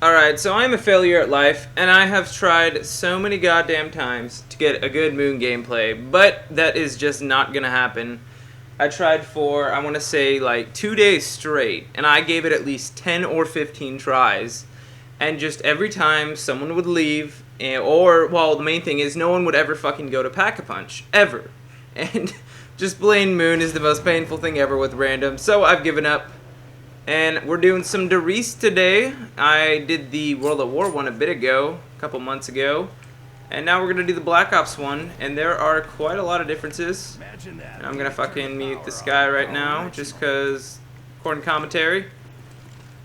Alright, so I'm a failure at life, and I have tried so many goddamn times to get a good Moon gameplay, but that is just not gonna happen. I tried for, I want to say, like 2 days straight, and I gave it at least 10 or 15 tries, and just every time someone would leave, or, well, the main thing is no one would ever fucking go to Pack-a-Punch, ever. And just plain Moon is the most painful thing ever with random, so I've given up. And we're doing some Riese today. I did the World at War one a bit ago, a couple months ago. And now we're going to do the Black Ops one, and there are quite a lot of differences. And I'm going to fucking mute this guy right now, just because, according to commentary,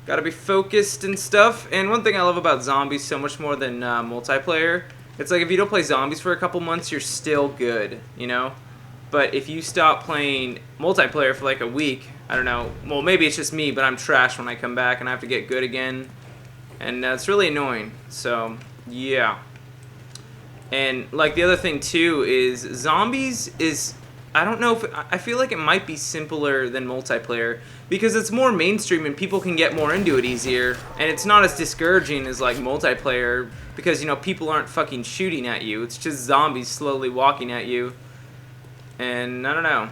gotta be focused and stuff. And one thing I love about zombies so much more than multiplayer, it's like if you don't play zombies for a couple months, you're still good, you know? But if you stop playing multiplayer for like a week, I don't know, well maybe it's just me, but I'm trash when I come back and I have to get good again. And it's really annoying, so yeah. And like the other thing too is zombies is, I don't know if, I feel like it might be simpler than multiplayer because it's more mainstream and people can get more into it easier, and it's not as discouraging as like multiplayer because, you know, people aren't fucking shooting at you, it's just zombies slowly walking at you. And I don't know,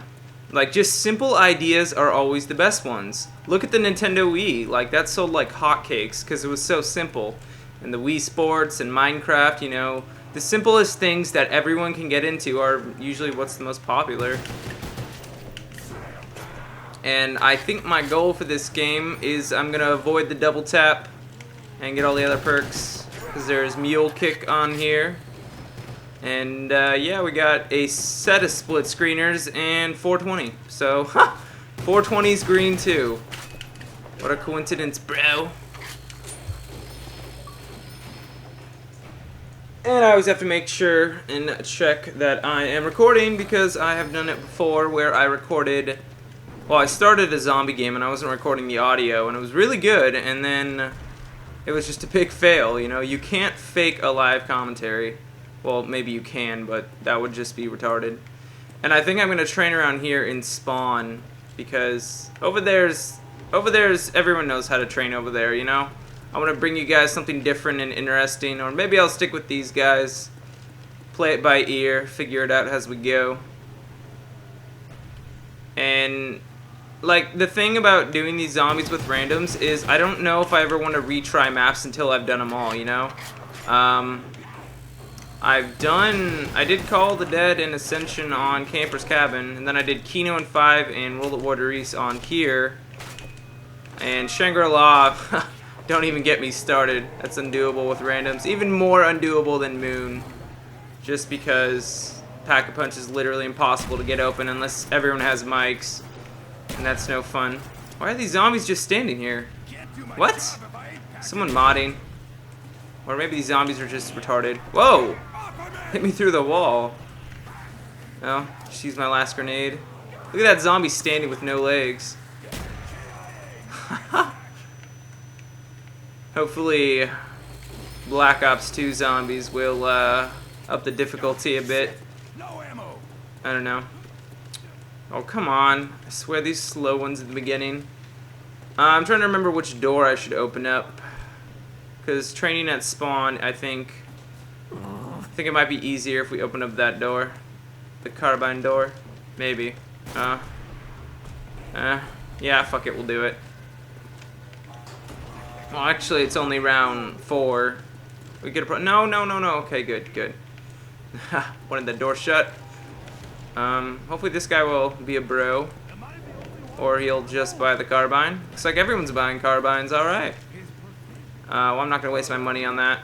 like just simple ideas are always the best ones. Look at the Nintendo Wii, like that sold like hotcakes because it was so simple. And the Wii Sports and Minecraft, you know, the simplest things that everyone can get into are usually what's the most popular. And I think my goal for this game is I'm gonna avoid the double tap and get all the other perks, because there's Mule Kick on here. And yeah, we got a set of split screeners and 420. So, 420's green too. What a coincidence, bro. And I always have to make sure and check that I am recording, because I have done it before where I recorded, well, I started a zombie game and I wasn't recording the audio and it was really good, and then it was just a big fail, you know. You can't fake a live commentary. Well, maybe you can, but that would just be retarded. And I think I'm going to train around here in spawn, because over there's everyone knows how to train over there, you know? I want to bring you guys something different and interesting, or maybe I'll stick with these guys, play it by ear, figure it out as we go. And like the thing about doing these zombies with randoms is I don't know if I ever want to retry maps until I've done them all, you know? I did Call of the Dead and Ascension on Camper's Cabin, and then I did Kino and 5 and World at War Riese on here. And Shangri-La, don't even get me started. That's undoable with randoms. Even more undoable than Moon. Just because Pack-a-Punch is literally impossible to get open unless everyone has mics. And that's no fun. Why are these zombies just standing here? What? Someone modding. Or maybe these zombies are just retarded. Whoa! Hit me through the wall. Oh, just used my last grenade. Look at that zombie standing with no legs. Hopefully Black Ops 2 zombies will up the difficulty a bit. I don't know. Oh, come on. I swear these slow ones at the beginning. I'm trying to remember which door I should open up, because training at spawn, I think it might be easier if we open up that door. The carbine door. Maybe. Yeah, fuck it, we'll do it. Well, actually, it's only round 4. We could have... No. Okay, good. Wanted the door shut. Hopefully this guy will be a bro. Or he'll just buy the carbine. Looks like everyone's buying carbines, alright. Well, I'm not gonna waste my money on that.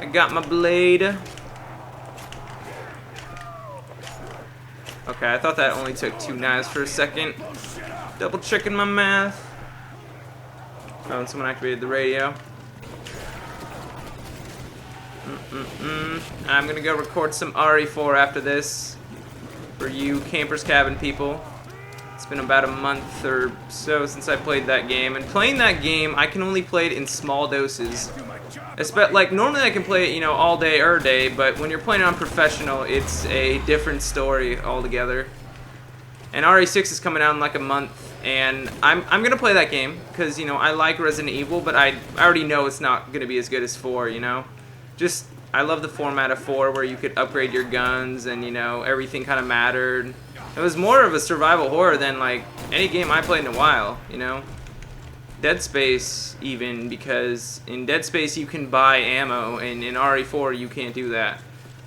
I got my blade. Okay, I thought that only took 2 knives for a second. Double checking my math. Oh, and someone activated the radio. I'm gonna go record some RE4 after this for you Camper's Cabin people. It's been about a month or so since I played that game, and playing that game, I can only play it in small doses. Like, normally I can play it, you know, all day or day, but when you're playing it on professional, it's a different story altogether. And RE6 is coming out in like a month, and I'm gonna play that game because, you know, I like Resident Evil, but I already know it's not gonna be as good as 4. You know, just I love the format of 4 where you could upgrade your guns and, you know, everything kind of mattered. It was more of a survival horror than like any game I played in a while. You know, Dead Space even, because in Dead Space you can buy ammo, and in RE4 you can't do that.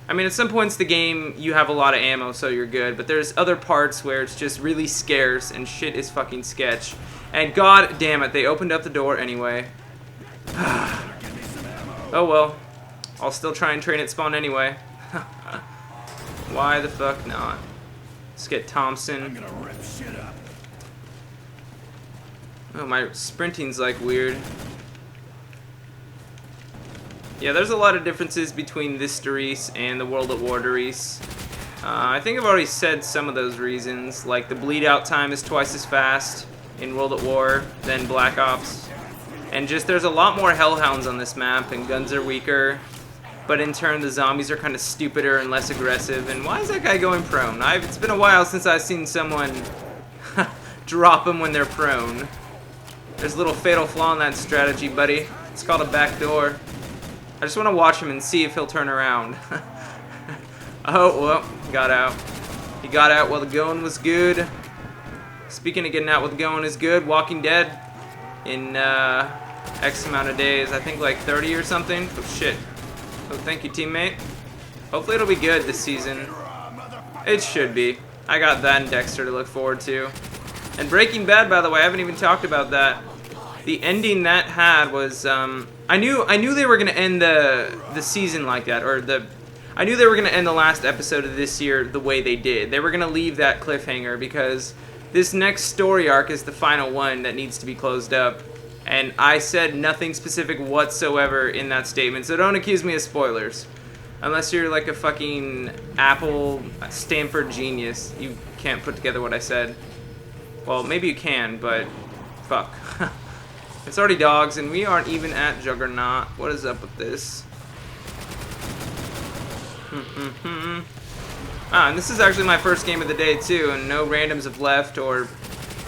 I mean, at some points the game, you have a lot of ammo, so you're good, but there's other parts where it's just really scarce, and shit is fucking sketch. And god damn it, they opened up the door anyway. Oh well. I'll still try and train at spawn anyway. Why the fuck not? Let's get Thompson. Oh, my sprinting's like weird. Yeah, there's a lot of differences between this Riese and the World at War Riese. I think I've already said some of those reasons, like the bleed out time is twice as fast in World at War than Black Ops. And just there's a lot more hellhounds on this map, and guns are weaker. But in turn, the zombies are kind of stupider and less aggressive. And why is that guy going prone? It's been a while since I've seen someone drop him when they're prone. There's a little fatal flaw in that strategy, buddy. It's called a backdoor. I just want to watch him and see if he'll turn around. Oh, well, got out. He got out while the going was good. Speaking of getting out while the going is good, Walking Dead in X amount of days. I think like 30 or something. Oh, shit. Oh, thank you, teammate. Hopefully it'll be good this season. It should be. I got that and Dexter to look forward to. And Breaking Bad, by the way, I haven't even talked about that. The ending that had was, I knew they were gonna end the season like that, or I knew they were gonna end the last episode of this year the way they did. They were gonna leave that cliffhanger because this next story arc is the final one that needs to be closed up. And I said nothing specific whatsoever in that statement, so don't accuse me of spoilers. Unless you're like a fucking Apple Stanford genius, you can't put together what I said. Well, maybe you can, but fuck. It's already dogs, and we aren't even at Juggernaut. What is up with this? And this is actually my first game of the day, too, and no randoms have left or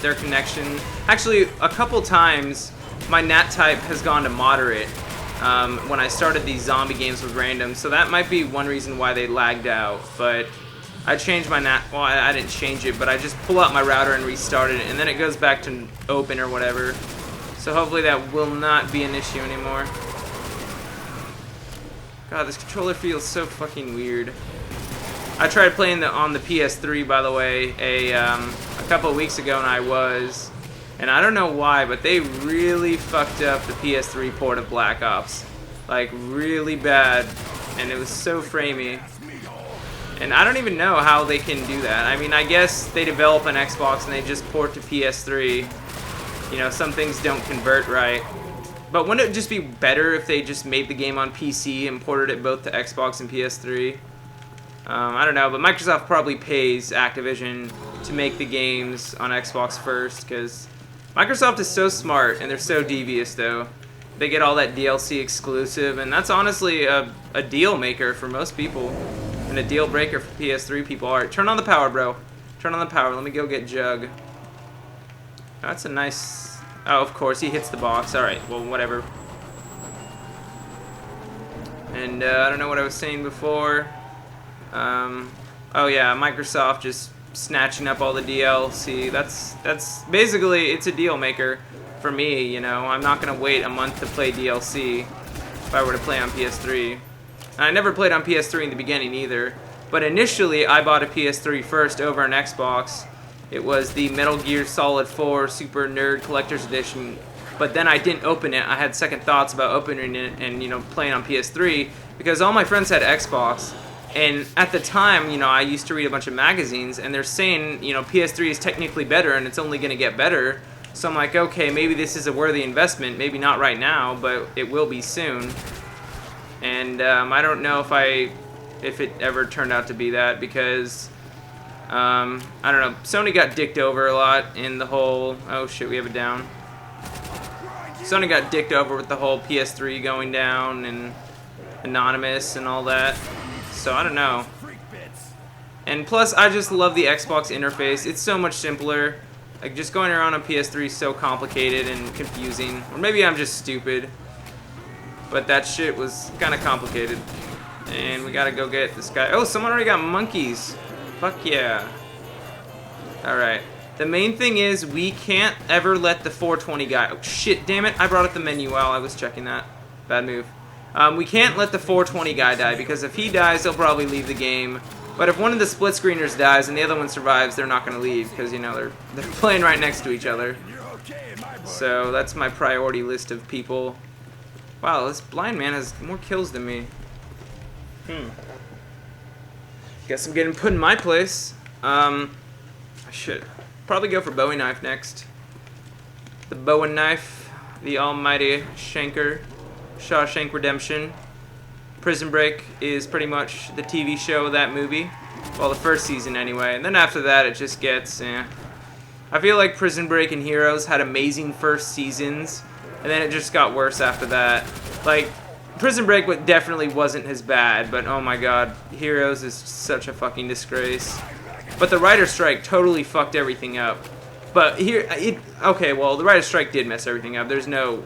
their connection. Actually, a couple times, my nat type has gone to moderate when I started these zombie games with randoms, so that might be one reason why they lagged out, but I changed my nat, well, I didn't change it, but I just pull out my router and restart it, and then it goes back to open or whatever. So hopefully that will not be an issue anymore. God, this controller feels so fucking weird. I tried playing on the PS3, by the way, a couple of weeks ago, and I don't know why, but they really fucked up the PS3 port of Black Ops. Like, really bad, and it was so framey. And I don't even know how they can do that. I mean, I guess they develop an Xbox and they just port to PS3. You know, some things don't convert right. But wouldn't it just be better if they just made the game on PC and ported it both to Xbox and PS3? I don't know, but Microsoft probably pays Activision to make the games on Xbox first, because Microsoft is so smart, and they're so devious, though. They get all that DLC exclusive, and that's honestly a deal maker for most people, and a deal breaker for PS3 people. Alright, turn on the power, bro. Turn on the power. Let me go get Jug. That's a nice... Oh, of course, he hits the box. Alright, well, whatever. And I don't know what I was saying before. Oh yeah, Microsoft just snatching up all the DLC. That's basically, it's a deal maker for me, you know. I'm not going to wait a month to play DLC if I were to play on PS3. And I never played on PS3 in the beginning either. But initially, I bought a PS3 first over an Xbox. It was the Metal Gear Solid 4 Super Nerd Collector's Edition. But then I didn't open it. I had second thoughts about opening it and, you know, playing on PS3 because all my friends had Xbox. And at the time, you know, I used to read a bunch of magazines, and they're saying, you know, PS3 is technically better, and it's only going to get better. So I'm like, okay, maybe this is a worthy investment. Maybe not right now, but it will be soon. And I don't know if it ever turned out to be that, because I don't know. Sony got dicked over a lot in the whole. Oh shit, we have it down. Sony got dicked over with the whole PS3 going down and Anonymous and all that. So I don't know. And plus, I just love the Xbox interface. It's so much simpler. Like, just going around on PS3 is so complicated and confusing. Or maybe I'm just stupid. But that shit was kind of complicated. And we gotta go get this guy. Oh, someone already got monkeys. Fuck yeah. Alright. The main thing is we can't ever let the 420 guy... Oh, shit, damn it. I brought up the menu while I was checking that. Bad move. We can't let the 420 guy die, because if he dies, he'll probably leave the game. But if one of the split screeners dies and the other one survives, they're not going to leave, because, you know, they're playing right next to each other. So that's my priority list of people. Wow, this blind man has more kills than me. Guess I'm getting put in my place. I should probably go for Bowie knife next. The Bowie knife, the almighty Shanker, Shawshank Redemption. Prison Break is pretty much the TV show of that movie. Well, the first season anyway. And then after that, it just gets, I feel like Prison Break and Heroes had amazing first seasons, and then it just got worse after that. Like, Prison Break definitely wasn't as bad, but oh my god, Heroes is such a fucking disgrace. But the writer's strike totally fucked everything up. But okay, well, the writer's strike did mess everything up. There's no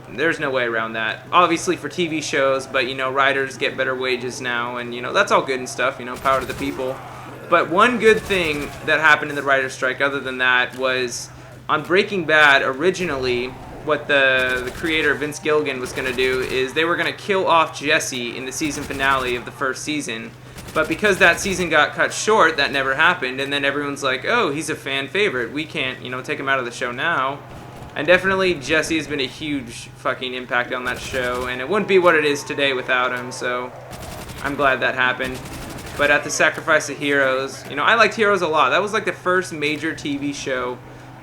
way around that. Obviously for TV shows, but, you know, writers get better wages now, and, you know, that's all good and stuff, you know, power to the people. But one good thing that happened in the writer's strike, other than that, was on Breaking Bad, originally, what the creator, Vince Gilligan, was going to do is they were going to kill off Jesse in the season finale of the first season. But because that season got cut short, that never happened, and then everyone's like, oh, he's a fan favorite. We can't, you know, take him out of the show now. And definitely Jesse has been a huge fucking impact on that show, and it wouldn't be what it is today without him, so I'm glad that happened. But at the sacrifice of Heroes, you know, I liked Heroes a lot. That was like the first major TV show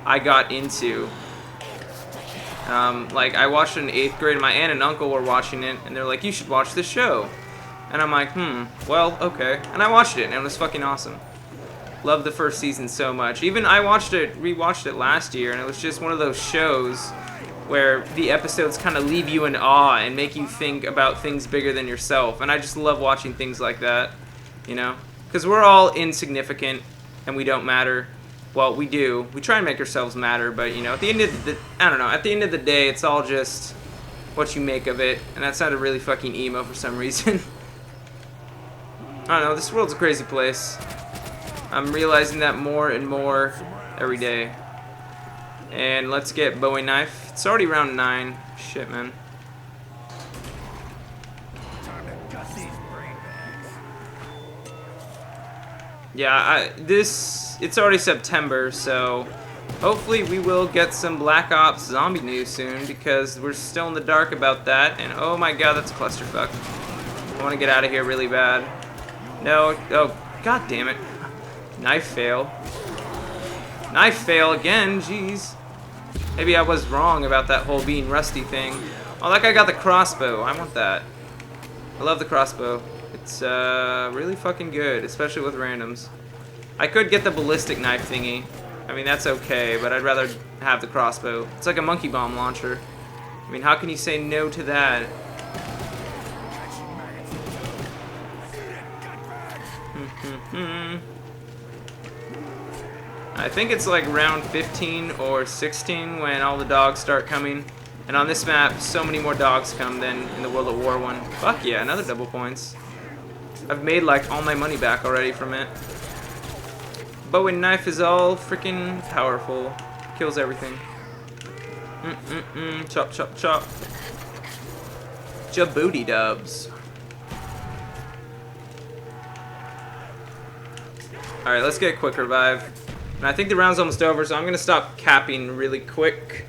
I got into. Like, I watched it in 8th grade, and my aunt and uncle were watching it, and they're like, you should watch this show. And I'm like, well, okay. And I watched it, and it was fucking awesome. Loved the first season so much. Even I rewatched it last year, and it was just one of those shows where the episodes kind of leave you in awe and make you think about things bigger than yourself. And I just love watching things like that, you know? Because we're all insignificant, and we don't matter. Well, we do. We try and make ourselves matter, but, you know, at the end of the, I don't know, at the end of the day, it's all just what you make of it. And that sounded really fucking emo for some reason. I don't know, this world's a crazy place. I'm realizing that more and more every day. And let's get Bowie knife. It's already round 9. Shit, man. Yeah, it's already September, so hopefully we will get some Black Ops zombie news soon, because we're still in the dark about that, and oh my god, that's a clusterfuck. I want to get out of here really bad. No, oh, god damn it. Knife fail. Knife fail again, jeez. Maybe I was wrong about that whole being rusty thing. Oh, that guy got the crossbow. I want that. I love the crossbow. It's really fucking good, especially with randoms. I could get the ballistic knife thingy. I mean, that's okay, but I'd rather have the crossbow. It's like a monkey bomb launcher. I mean, how can you say no to that? I think it's like round 15 or 16 when all the dogs start coming. And on this map, so many more dogs come than in the World at War one. Fuck yeah, another double points. I've made like all my money back already from it. Bowie knife is all freaking powerful. Kills everything. Chop, chop, chop. Jabooty dubs. Alright, let's get a quick revive. And I think the round's almost over, so I'm going to stop capping really quick.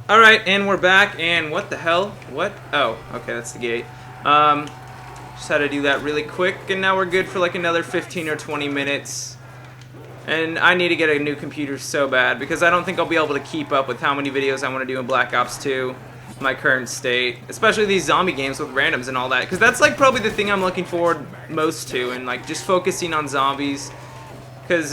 Alright, and we're back, and what the hell? What? Oh, okay, that's the gate. Just had to do that really quick, and now we're good for like another 15 or 20 minutes. And I need to get a new computer so bad, because I don't think I'll be able to keep up with how many videos I want to do in Black Ops 2. My current state. Especially these zombie games with randoms and all that. Because that's like probably the thing I'm looking forward most to, and like just focusing on zombies. Because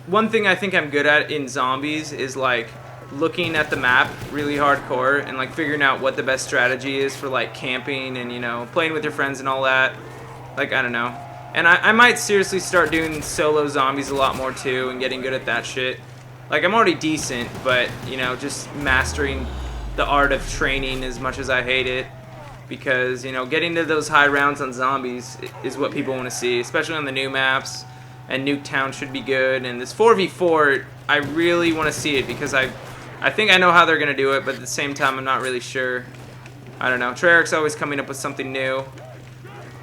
one thing I think I'm good at in zombies is like looking at the map really hardcore and like figuring out what the best strategy is for like camping and, you know, playing with your friends and all that. Like, I don't know. And I might seriously start doing solo zombies a lot more too and getting good at that shit. Like, I'm already decent, but, you know, just mastering the art of training as much as I hate it. Because, you know, getting to those high rounds on zombies is what people want to see, especially on the new maps. And Nuketown should be good. And this 4v4, I really want to see it because I think I know how they're going to do it, but at the same time, I'm not really sure. I don't know. Treyarch's always coming up with something new.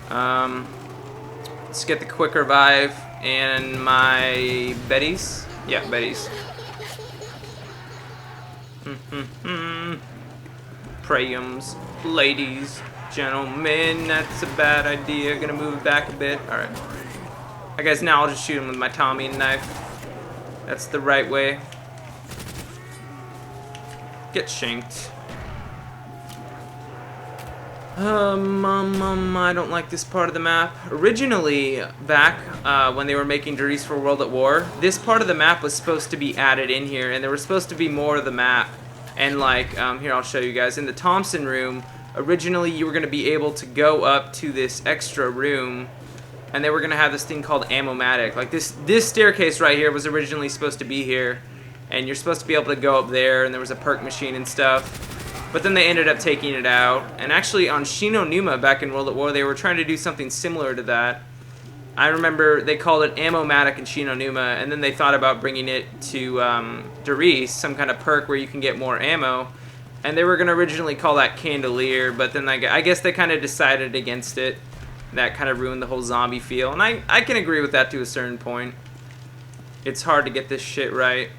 Let's get the quick revive and my Betties. Yeah, Betties. Prayums, ladies, gentlemen, that's a bad idea. Gonna move it back a bit. Alright. I guess now I'll just shoot him with my Tommy knife. That's the right way. Get shanked. I don't like this part of the map. Originally, back when they were making Riese for World at War, this part of the map was supposed to be added in here, and there was supposed to be more of the map. And like, here I'll show you guys. In the Thompson room, originally you were going to be able to go up to this extra room, and they were going to have this thing called Ammo-matic. Like this staircase right here was originally supposed to be here, and you're supposed to be able to go up there, and there was a perk machine and stuff. But then they ended up taking it out. And actually on Shinonuma back in World at War, they were trying to do something similar to that. I remember they called it Ammo-matic in Shinonuma, and then they thought about bringing it to Riese, some kind of perk where you can get more ammo. And they were going to originally call that Candelier, but then I guess they kind of decided against it. That kind of ruined the whole zombie feel. And I can agree with that to a certain point. It's hard to get this shit right.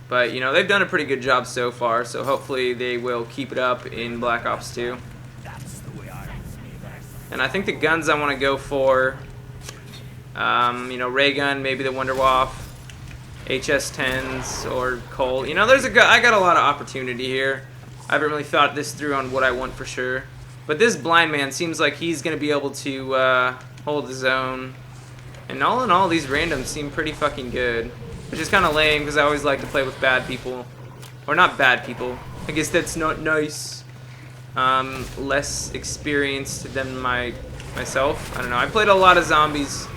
But, you know, they've done a pretty good job so far, so hopefully they will keep it up in Black Ops 2. And I think the guns I want to go for, you know, ray gun, maybe the Wunderwaffe, HS-10s, or Colt. You know, I got a lot of opportunity here. I haven't really thought this through on what I want for sure. But this blind man seems like he's going to be able to hold his own. And all in all, these randoms seem pretty fucking good. Which is kind of lame, because I always like to play with bad people. Or not bad people. I guess that's not nice. Less experienced than myself. I don't know. I played a lot of zombies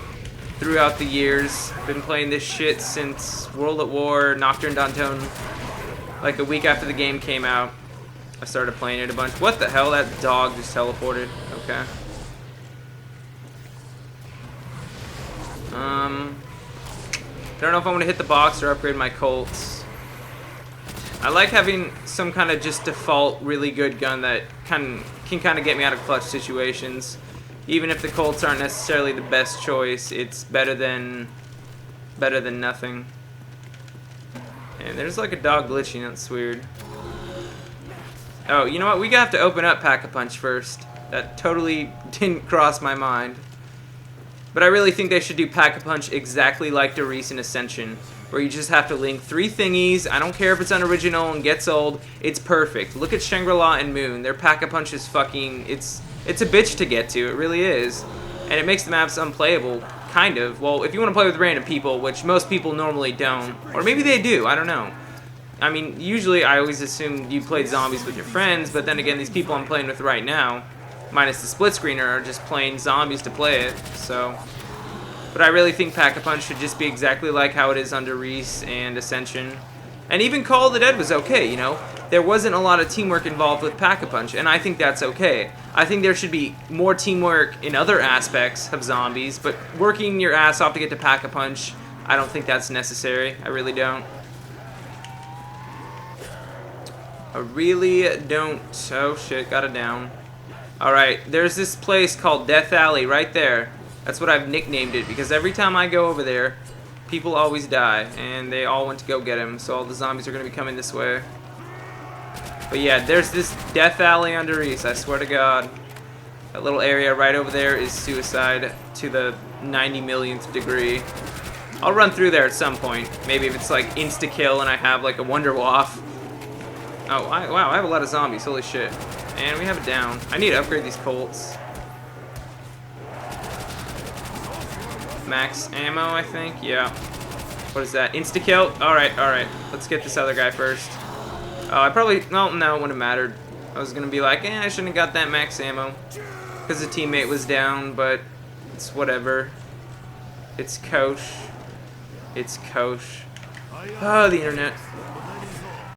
throughout the years. Been playing this shit since World at War, Nocturne Danton. Like a week after the game came out, I started playing it a bunch. What the hell? That dog just teleported. Okay. I don't know if I want to hit the box or upgrade my Colts. I like having some kind of just default really good gun that can kind of get me out of clutch situations. Even if the Colts aren't necessarily the best choice, it's better than nothing. And there's like a dog glitching, that's weird. Oh, you know what? We have to open up Pack-a-Punch first. That totally didn't cross my mind. But I really think they should do Pack-a-Punch exactly like the Riese and Ascension, where you just have to link 3 thingies. I don't care if it's unoriginal and gets old. It's perfect. Look at Shangri-La and Moon. Their Pack-a-Punch is fucking... It's a bitch to get to. It really is. And it makes the maps unplayable, kind of. Well, if you want to play with random people, which most people normally don't. Or maybe they do. I don't know. I mean, usually I always assume you played zombies with your friends, but then again, these people I'm playing with right now, minus the split screener, are just playing zombies to play it, so. But I really think Pack-a-Punch should just be exactly like how it is under Riese and Ascension. And even Call of the Dead was okay, you know? There wasn't a lot of teamwork involved with Pack-a-Punch, and I think that's okay. I think there should be more teamwork in other aspects of zombies, but working your ass off to get to Pack-a-Punch, I don't think that's necessary. I really don't. I really don't. Oh shit, got it down. Alright, there's this place called Death Alley right there. That's what I've nicknamed it, because every time I go over there, people always die, and they all went to go get him, so all the zombies are going to be coming this way. But yeah, there's this Death Alley under Riese, I swear to God. That little area right over there is suicide to the 90 millionth degree. I'll run through there at some point. Maybe if it's like insta-kill and I have like a Wunderwaffe. Oh, wow, I have a lot of zombies, holy shit. And we have it down. I need to upgrade these Colts. Max ammo, I think. Yeah. What is that? Insta-kill? Alright, alright. Let's get this other guy first. Oh, I probably... Well, no, it wouldn't have mattered. I was going to be like, I shouldn't have got that max ammo. Because the teammate was down, but it's whatever. It's Kosh. It's Kosh. Oh, the internet.